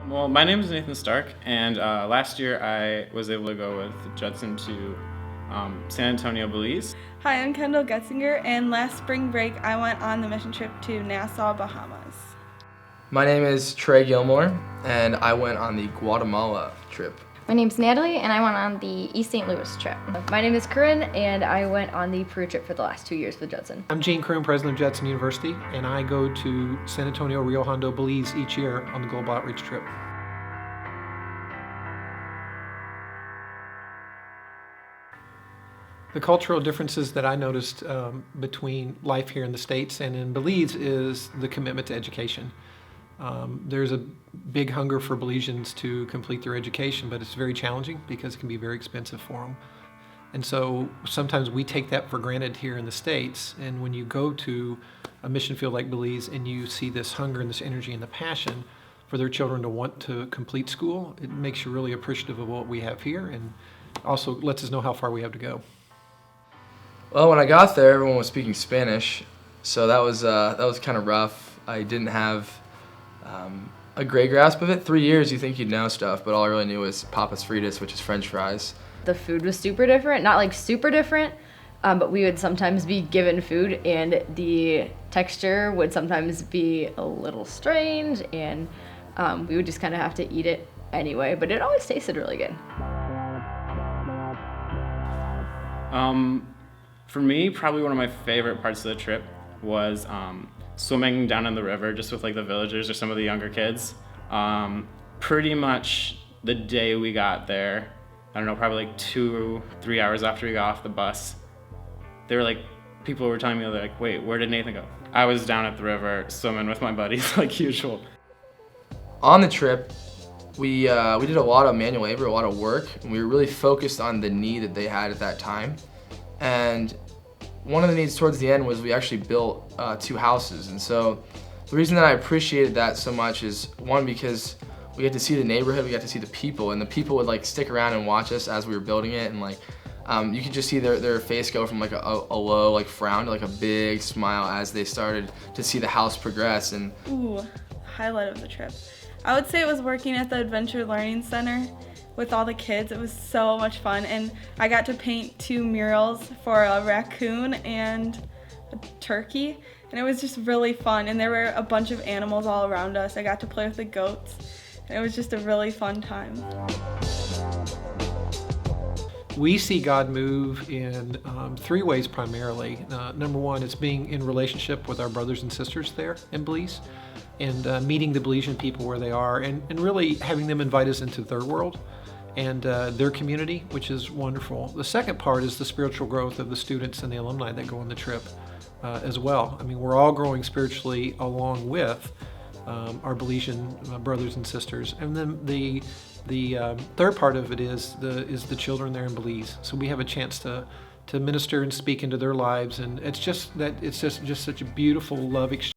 Well, my name is Nathan Stark, and last year I was able to go with Judson to San Antonio, Belize. Hi, I'm Kendall Getzinger, and last spring break I went on the mission trip to Nassau, Bahamas. My name is Trey Gilmore, and I went on the Guatemala trip. My name's Natalie, and I went on the East St. Louis trip. My name is Corinne, and I went on the Peru trip for the last 2 years with Judson. I'm Gene Kroon, president of Judson University, and I go to San Antonio, Rio Hondo, Belize each year on the Global Outreach trip. The cultural differences that I noticed between life here in the States and in Belize is the commitment to education. There's a big hunger for Belizeans to complete their education, but it's very challenging because it can be very expensive for them. And so sometimes we take that for granted here in the States, and when you go to a mission field like Belize and you see this hunger and this energy and the passion for their children to want to complete school, it makes you really appreciative of what we have here and also lets us know how far we have to go. Well, when I got there, everyone was speaking Spanish, so that was kind of rough. I didn't have a great grasp of it. 3 years, you think you'd know stuff, but all I really knew was papas fritas, which is French fries. The food was super different, not like super different, but we would sometimes be given food and the texture would sometimes be a little strange, and we would just kind of have to eat it anyway, but it always tasted really good. For me, probably one of my favorite parts of the trip was swimming down in the river just with like the villagers or some of the younger kids. Pretty much the day we got there, I don't know, probably like 2-3 hours after we got off the bus, they were like, people were telling me, they're like, wait, where did Nathan go? I was down at the river swimming with my buddies like usual. On the trip, we did a lot of manual labor, a lot of work, and we were really focused on the need that they had at that time. And one of the needs towards the end was we actually built 2 houses. And so the reason that I appreciated that so much is, one, because we got to see the neighborhood, we got to see the people, and the people would like stick around and watch us as we were building it, and like you could just see their face go from like a low like frown to like a big smile as they started to see the house progress. And Ooh, highlight of the trip. I would say it was working at the Adventure Learning Center with all the kids. It was so much fun, and I got to paint 2 murals for a raccoon and a turkey, and it was just really fun, and there were a bunch of animals all around us. I got to play with the goats, and it was just a really fun time. We see God move in 3 ways primarily. Number one is being in relationship with our brothers and sisters there in Belize, and meeting the Belizean people where they are, and really having them invite us into their world and their community, which is wonderful. The second part is the spiritual growth of the students and the alumni that go on the trip as well. I mean, we're all growing spiritually along with our Belizean brothers and sisters. And then the third part of it is the children there in Belize. So we have a chance to minister and speak into their lives, and it's just such a beautiful love exchange.